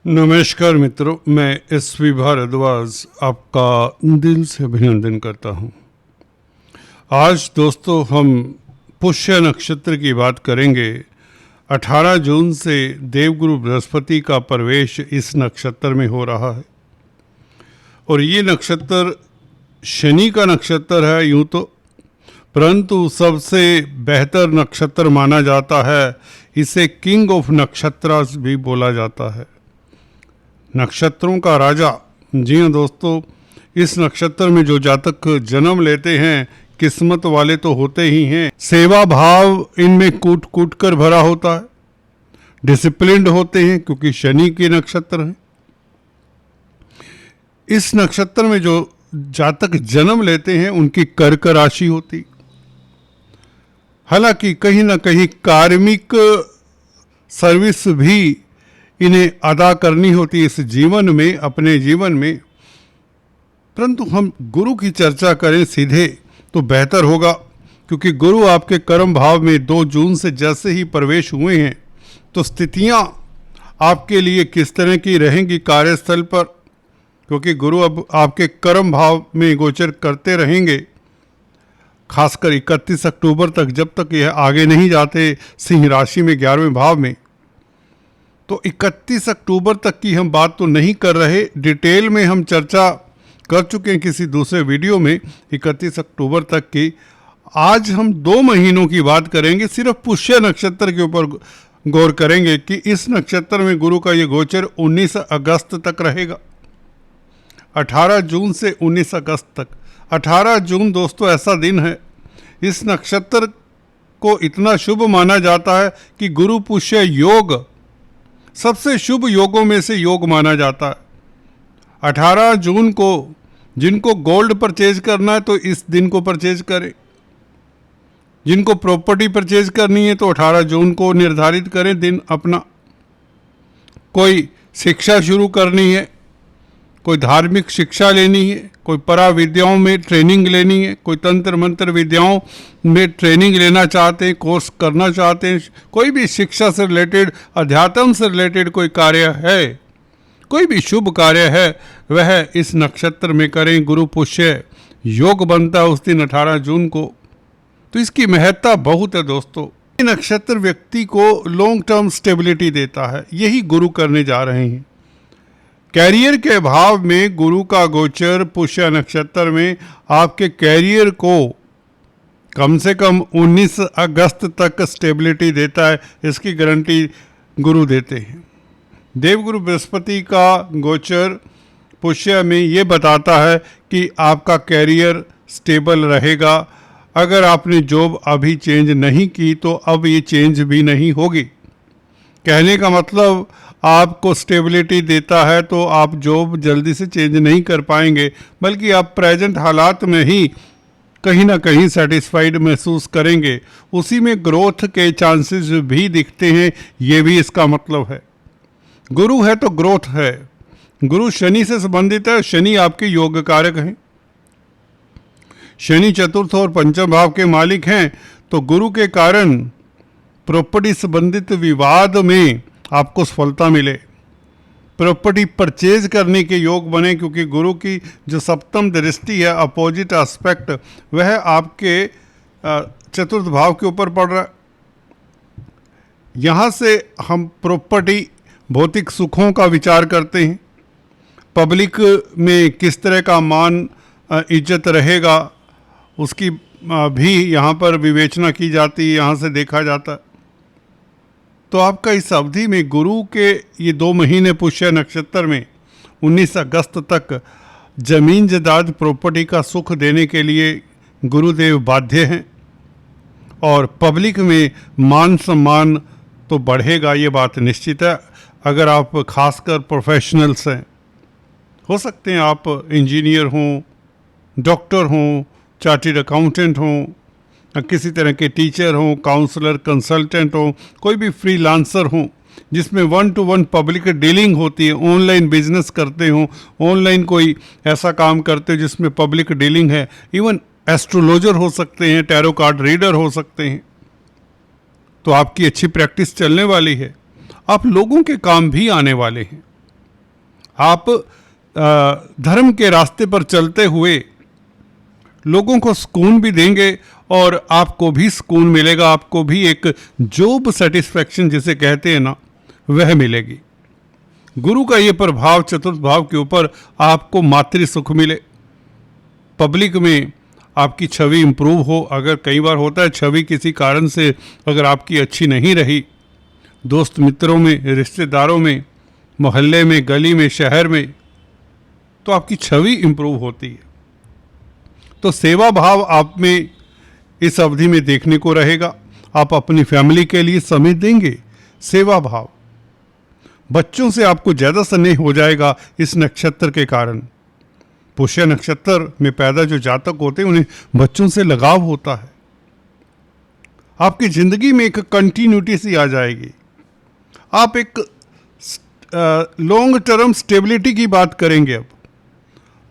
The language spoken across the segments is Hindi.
नमस्कार मित्रों, मैं एसवी भारद्वाज आपका दिल से अभिनंदन करता हूँ। आज दोस्तों हम पुष्य नक्षत्र की बात करेंगे। 18 जून से देवगुरु बृहस्पति का प्रवेश इस नक्षत्र में हो रहा है और ये नक्षत्र शनि का नक्षत्र है यूँ तो, परंतु सबसे बेहतर नक्षत्र माना जाता है। इसे किंग ऑफ नक्षत्रास भी बोला जाता है, नक्षत्रों का राजा। जी हाँ दोस्तों, इस नक्षत्र में जो जातक जन्म लेते हैं किस्मत वाले तो होते ही हैं। सेवा भाव इनमें कूट कूट कर भरा होता है, डिसिप्लिन्ड होते हैं क्योंकि शनि के नक्षत्र हैं। इस नक्षत्र में जो जातक जन्म लेते हैं उनकी कर्क राशि होती। हालांकि कहीं ना कहीं कार्मिक सर्विस भी इन्हें अदा करनी होती इस जीवन में, अपने जीवन में। परंतु हम गुरु की चर्चा करें सीधे तो बेहतर होगा, क्योंकि गुरु आपके कर्म भाव में 2 जून से जैसे ही प्रवेश हुए हैं तो स्थितियां आपके लिए किस तरह की रहेंगी कार्यस्थल पर, क्योंकि गुरु अब आपके कर्म भाव में गोचर करते रहेंगे खासकर 31 अक्टूबर तक, जब तक यह आगे नहीं जाते सिंह राशि में 11वें भाव में। तो 31 अक्टूबर तक की हम बात तो नहीं कर रहे, डिटेल में हम चर्चा कर चुके हैं किसी दूसरे वीडियो में 31 अक्टूबर तक की। आज हम 2 महीनों की बात करेंगे, सिर्फ पुष्य नक्षत्र के ऊपर गौर करेंगे कि इस नक्षत्र में गुरु का ये गोचर 19 अगस्त तक रहेगा, 18 जून से 19 अगस्त तक। 18 जून दोस्तों ऐसा दिन है, इस नक्षत्र को इतना शुभ माना जाता है कि गुरु पुष्य योग सबसे शुभ योगों में से योग माना जाता है। 18 जून को जिनको गोल्ड परचेज करना है तो इस दिन को परचेज करें, जिनको प्रॉपर्टी परचेज करनी है तो 18 जून को निर्धारित करें दिन अपना। कोई शिक्षा शुरू करनी है, कोई धार्मिक शिक्षा लेनी है, कोई परा विद्याओं में ट्रेनिंग लेनी है, कोई तंत्र मंत्र विद्याओं में ट्रेनिंग लेना चाहते हैं, कोर्स करना चाहते हैं, कोई भी शिक्षा से रिलेटेड, अध्यात्म से रिलेटेड कोई कार्य है, कोई भी शुभ कार्य है, वह इस नक्षत्र में करें। गुरु पुष्य योग बनता है उस दिन 18 जून को, तो इसकी महत्ता बहुत है दोस्तों। ये नक्षत्र व्यक्ति को लॉन्ग टर्म स्टेबिलिटी देता है, यही गुरु करने जा रहे हैं। कैरियर के भाव में गुरु का गोचर पुष्य नक्षत्र में आपके कैरियर को कम से कम 19 अगस्त तक स्टेबिलिटी देता है, इसकी गारंटी गुरु देते हैं। देवगुरु बृहस्पति का गोचर पुष्य में ये बताता है कि आपका कैरियर स्टेबल रहेगा। अगर आपने जॉब अभी चेंज नहीं की तो अब ये चेंज भी नहीं होगी। कहने का मतलब आपको स्टेबिलिटी देता है तो आप जॉब जल्दी से चेंज नहीं कर पाएंगे, बल्कि आप प्रेजेंट हालात में ही कहीं ना कहीं सेटिस्फाइड महसूस करेंगे। उसी में ग्रोथ के चांसेस भी दिखते हैं, ये भी इसका मतलब है। गुरु है तो ग्रोथ है। गुरु शनि से संबंधित है, शनि आपके योग कारक हैं। शनि चतुर्थ और पंचम भाव के मालिक हैं, तो गुरु के कारण प्रॉपर्टी संबंधित विवाद में आपको सफलता मिले, प्रॉपर्टी परचेज करने के योग बने, क्योंकि गुरु की जो सप्तम दृष्टि है, अपोजिट एस्पेक्ट, वह आपके चतुर्थ भाव के ऊपर पड़ रहा है। यहाँ से हम प्रॉपर्टी, भौतिक सुखों का विचार करते हैं। पब्लिक में किस तरह का मान इज्जत रहेगा उसकी भी यहाँ पर विवेचना की जाती है, यहाँ से देखा जाता है। तो आपका इस अवधि में गुरु के ये 2 महीने पुष्य नक्षत्र में 19 अगस्त तक जमीन जायदाद प्रॉपर्टी का सुख देने के लिए गुरुदेव बाध्य हैं, और पब्लिक में मान सम्मान तो बढ़ेगा, ये बात निश्चित है। अगर आप खासकर प्रोफेशनल्स हैं, हो सकते हैं आप इंजीनियर हों, डॉक्टर हों, चार्टर्ड अकाउंटेंट हों, किसी तरह के टीचर हों, काउंसलर, कंसल्टेंट हों, कोई भी फ्रीलांसर हों जिसमें 1-to-1 पब्लिक डीलिंग होती है, ऑनलाइन बिजनेस करते हों, ऑनलाइन कोई ऐसा काम करते हो जिसमें पब्लिक डीलिंग है, इवन एस्ट्रोलॉजर हो सकते हैं, टैरो कार्ड रीडर हो सकते हैं, तो आपकी अच्छी प्रैक्टिस चलने वाली है। आप लोगों के काम भी आने वाले हैं। आप धर्म के रास्ते पर चलते हुए लोगों को सुकून भी देंगे और आपको भी सुकून मिलेगा, आपको भी एक जॉब सेटिस्फैक्शन जिसे कहते हैं ना, वह मिलेगी। गुरु का ये प्रभाव चतुर्थ भाव के ऊपर आपको मातृ सुख मिले, पब्लिक में आपकी छवि इंप्रूव हो। अगर कई बार होता है छवि किसी कारण से अगर आपकी अच्छी नहीं रही, दोस्त मित्रों में, रिश्तेदारों में, मोहल्ले में, गली में, शहर में, तो आपकी छवि इंप्रूव होती है। तो सेवा भाव आप में इस अवधि में देखने को रहेगा। आप अपनी फैमिली के लिए समय देंगे। सेवा भाव, बच्चों से आपको ज़्यादा स्नेह हो जाएगा इस नक्षत्र के कारण। पुष्य नक्षत्र में पैदा जो जातक होते हैं उन्हें बच्चों से लगाव होता है। आपकी ज़िंदगी में एक कंटिन्यूटी सी आ जाएगी। आप एक लॉन्ग टर्म स्टेबिलिटी की बात करेंगे। अब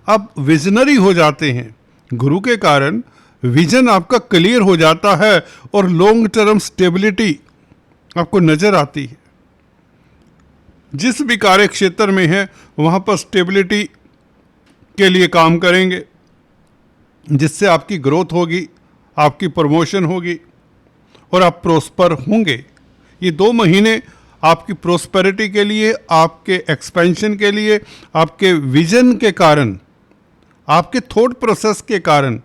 आप विजनरी हो जाते हैं। गुरु के कारण विजन आपका क्लियर हो जाता है और लॉन्ग टर्म स्टेबिलिटी आपको नजर आती है। जिस भी कार्य क्षेत्र में है वहां पर स्टेबिलिटी के लिए काम करेंगे, जिससे आपकी ग्रोथ होगी, आपकी प्रमोशन होगी और आप प्रोस्पर होंगे। ये 2 महीने आपकी प्रोस्पेरिटी के लिए, आपके एक्सपेंशन के लिए, आपके विजन के कारण, आपके थॉट प्रोसेस के कारण,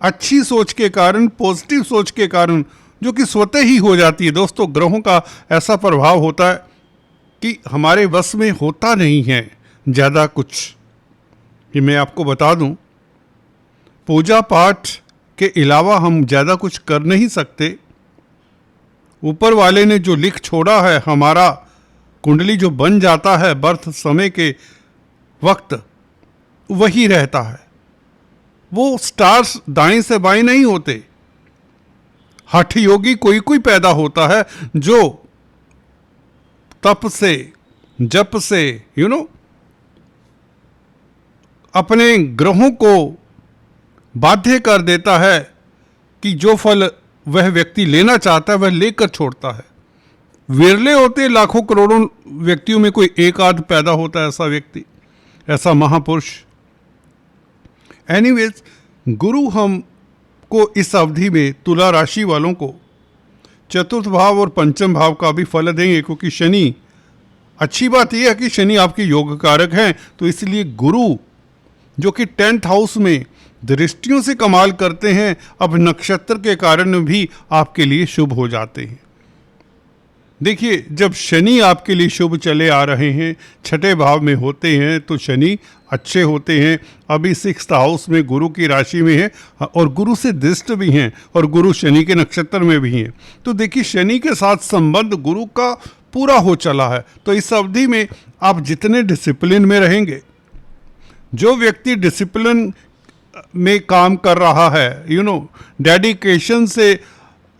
अच्छी सोच के कारण, पॉजिटिव सोच के कारण, जो कि स्वतः ही हो जाती है। दोस्तों, ग्रहों का ऐसा प्रभाव होता है कि हमारे वश में होता नहीं है ज़्यादा कुछ। कि मैं आपको बता दूं, पूजा पाठ के अलावा हम ज़्यादा कुछ कर नहीं सकते। ऊपर वाले ने जो लिख छोड़ा है, हमारा कुंडली जो बन जाता है बर्थ समय के वक्त, वही रहता है। वो स्टार्स दाएं से बाएं नहीं होते। हठ योगी कोई कोई पैदा होता है जो तप से, जप से, अपने ग्रहों को बाध्य कर देता है कि जो फल वह व्यक्ति लेना चाहता है वह लेकर छोड़ता है। विरले होते लाखों करोड़ों व्यक्तियों में कोई एक आध पैदा होता है ऐसा व्यक्ति, ऐसा महापुरुष। एनीवेज, गुरु हमको इस अवधि में तुला राशि वालों को चतुर्थ भाव और पंचम भाव का भी फल देंगे, क्योंकि शनि, अच्छी बात यह है कि शनि आपके योग कारक हैं, तो इसलिए गुरु जो कि 10th हाउस में दृष्टियों से कमाल करते हैं, अब नक्षत्र के कारण भी आपके लिए शुभ हो जाते हैं। देखिए, जब शनि आपके लिए शुभ चले आ रहे हैं, 6ठे भाव में होते हैं, तो शनि अच्छे होते हैं। अभी 6th हाउस में गुरु की राशि में है और गुरु से दृष्ट भी हैं और गुरु शनि के नक्षत्र में भी हैं। तो देखिए, शनि के साथ संबंध गुरु का पूरा हो चला है। तो इस अवधि में आप जितने डिसिप्लिन में रहेंगे, जो व्यक्ति डिसिप्लिन में काम कर रहा है, डेडिकेशन से,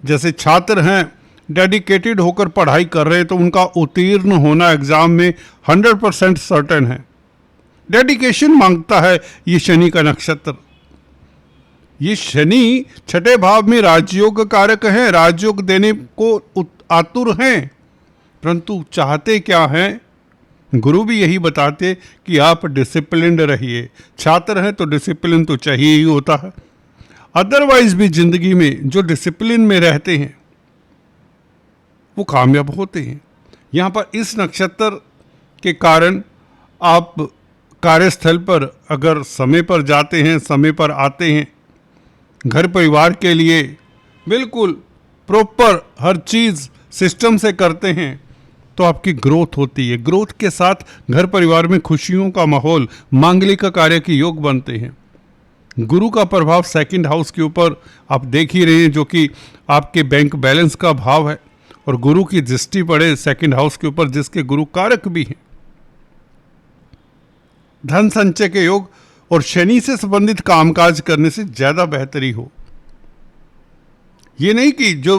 जैसे छात्र हैं डेडिकेटेड होकर पढ़ाई कर रहे हैं, तो उनका उत्तीर्ण होना एग्जाम में 100% सर्टेन है। डेडिकेशन मांगता है ये शनि का नक्षत्र। ये शनि 6ठे भाव में राजयोग कारक है, राजयोग देने को आतुर हैं, परंतु चाहते क्या हैं? गुरु भी यही बताते कि आप डिसिप्लिन्ड रहिए। छात्र हैं तो डिसिप्लिन तो चाहिए ही होता है। अदरवाइज भी जिंदगी में जो डिसिप्लिन में रहते हैं वो कामयाब होते हैं। यहाँ पर इस नक्षत्र के कारण आप कार्यस्थल पर अगर समय पर जाते हैं, समय पर आते हैं, घर परिवार के लिए बिल्कुल प्रॉपर हर चीज़ सिस्टम से करते हैं, तो आपकी ग्रोथ होती है। ग्रोथ के साथ घर परिवार में खुशियों का माहौल, मांगलिक कार्य के योग बनते हैं। गुरु का प्रभाव 2nd हाउस के ऊपर आप देख ही रहे हैं, जो कि आपके बैंक बैलेंस का भाव है, और गुरु की दृष्टि पड़े 2nd हाउस के ऊपर, जिसके गुरु कारक भी हैं। धन संचय के योग और शनि से संबंधित कामकाज करने से ज़्यादा बेहतरी हो। ये नहीं कि जो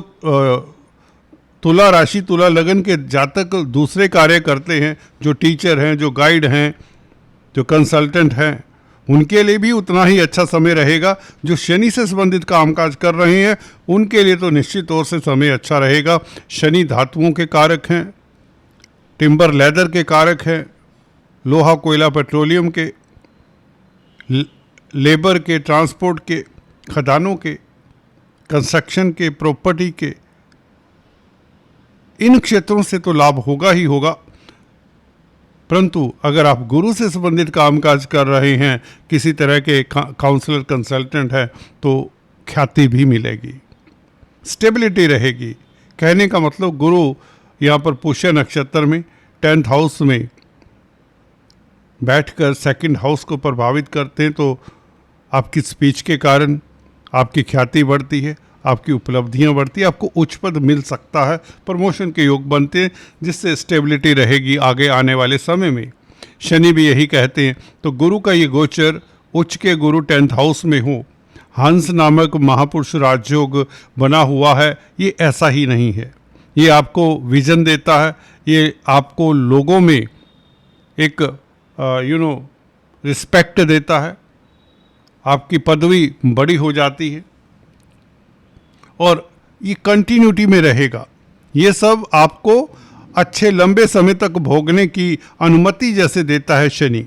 तुला राशि, तुला लगन के जातक दूसरे कार्य करते हैं, जो टीचर हैं, जो गाइड हैं, जो कंसल्टेंट हैं, उनके लिए भी उतना ही अच्छा समय रहेगा। जो शनि से संबंधित कामकाज कर रहे हैं उनके लिए तो निश्चित तौर से समय अच्छा रहेगा। शनि धातुओं के कारक हैं, टिम्बर लेदर के कारक हैं, लोहा कोयला पेट्रोलियम के, लेबर के, ट्रांसपोर्ट के, खदानों के, कंस्ट्रक्शन के, प्रॉपर्टी के, इन क्षेत्रों से तो लाभ होगा ही होगा, परंतु अगर आप गुरु से संबंधित कामकाज कर रहे हैं, किसी तरह के काउंसलर कंसल्टेंट है, तो ख्याति भी मिलेगी, स्टेबिलिटी रहेगी। कहने का मतलब गुरु यहाँ पर पुष्य नक्षत्र में 10th हाउस में बैठकर 2nd हाउस को प्रभावित करते हैं, तो आपकी स्पीच के कारण आपकी ख्याति बढ़ती है, आपकी उपलब्धियां बढ़ती है, आपको उच्च पद मिल सकता है, प्रमोशन के योग बनते हैं, जिससे स्टेबिलिटी रहेगी आगे आने वाले समय में। शनि भी यही कहते हैं। तो गुरु का ये गोचर, उच्च के गुरु 10th हाउस में हो, हंस नामक महापुरुष राजयोग बना हुआ है, ये ऐसा ही नहीं है। ये आपको विजन देता है, ये आपको लोगों में एक रिस्पेक्ट देता है, आपकी पदवी बड़ी हो जाती है और ये कंटिन्यूटी में रहेगा। ये सब आपको अच्छे लंबे समय तक भोगने की अनुमति जैसे देता है शनि।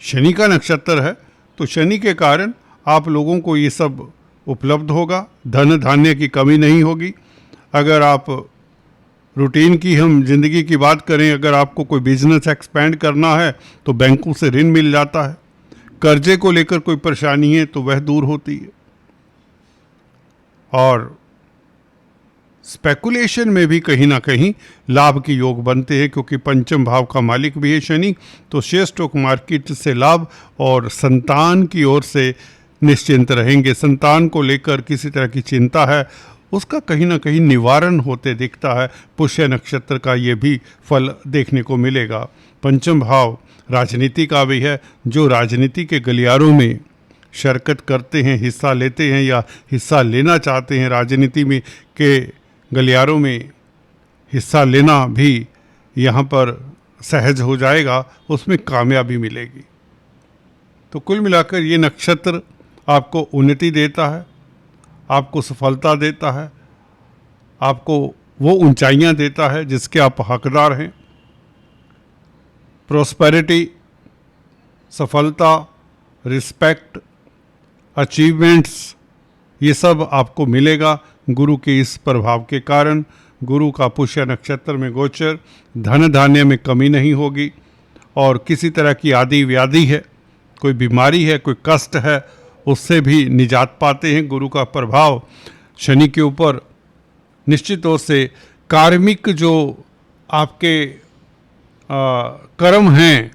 शनि का नक्षत्र है, तो शनि के कारण आप लोगों को ये सब उपलब्ध होगा, धन धान्य की कमी नहीं होगी। अगर आप रूटीन की हम जिंदगी की बात करें, अगर आपको कोई बिजनेस एक्सपेंड करना है तो बैंकों से ऋण मिल जाता है, कर्जे को लेकर कोई परेशानी है तो वह दूर होती है, और स्पेकुलेशन में भी कहीं ना कहीं लाभ के योग बनते हैं, क्योंकि पंचम भाव का मालिक भी है शनि। तो शेयर स्टॉक मार्केट से लाभ और संतान की ओर से निश्चिंत रहेंगे। संतान को लेकर किसी तरह की चिंता है, उसका कहीं ना कहीं निवारण होते दिखता है। पुष्य नक्षत्र का ये भी फल देखने को मिलेगा। पंचम भाव राजनीति का भी है। जो राजनीति के गलियारों में शिरकत करते हैं, हिस्सा लेते हैं या हिस्सा लेना चाहते हैं, राजनीति में के गलियारों में हिस्सा लेना भी यहाँ पर सहज हो जाएगा, उसमें कामयाबी मिलेगी। तो कुल मिलाकर ये नक्षत्र आपको उन्नति देता है, आपको सफलता देता है, आपको वो ऊंचाइयां देता है जिसके आप हकदार हैं। प्रोस्पेरिटी, सफलता, रिस्पेक्ट, अचीवमेंट्स, ये सब आपको मिलेगा गुरु के इस प्रभाव के कारण। गुरु का पुष्य नक्षत्र में गोचर, धन धान्य में कमी नहीं होगी, और किसी तरह की आदि व्याधि है, कोई बीमारी है, कोई कष्ट है, उससे भी निजात पाते हैं। गुरु का प्रभाव शनि के ऊपर निश्चित तौर से कार्मिक जो आपके कर्म हैं,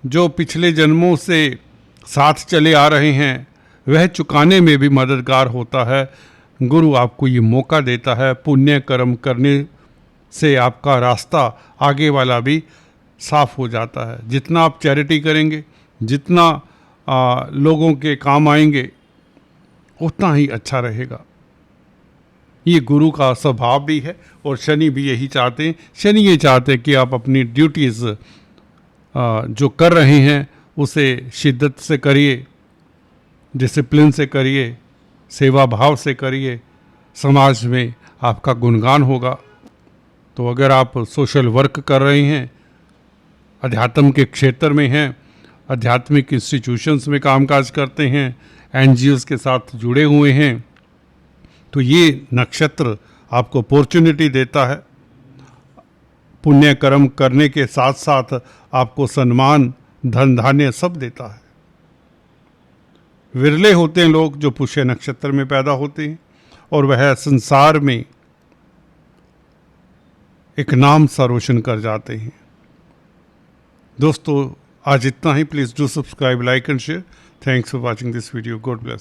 जो पिछले जन्मों से साथ चले आ रहे हैं, वह चुकाने में भी मददगार होता है। गुरु आपको ये मौका देता है, पुण्य कर्म करने से आपका रास्ता आगे वाला भी साफ हो जाता है। जितना आप चैरिटी करेंगे, जितना लोगों के काम आएंगे, उतना ही अच्छा रहेगा। ये गुरु का स्वभाव भी है, और शनि भी यही चाहते हैं। शनि ये चाहते हैं कि आप अपनी ड्यूटीज़ जो कर रहे हैं उसे शिद्दत से करिए, डिसिप्लिन से करिए, सेवा भाव से करिए, समाज में आपका गुणगान होगा। तो अगर आप सोशल वर्क कर रहे हैं, अध्यात्म के क्षेत्र में हैं, आध्यात्मिक इंस्टीट्यूशंस में कामकाज करते हैं, एनजीओज़ के साथ जुड़े हुए हैं, तो ये नक्षत्र आपको अपॉर्चुनिटी देता है। पुण्य कर्म करने के साथ साथ आपको सम्मान, धन धान्य सब देता है। विरले होते हैं लोग जो पुष्य नक्षत्र में पैदा होते हैं, और वह संसार में एक नाम सा रोशन कर जाते हैं। दोस्तों, आज इतना ही। Please do subscribe, like and share. Thanks for watching this video. God bless.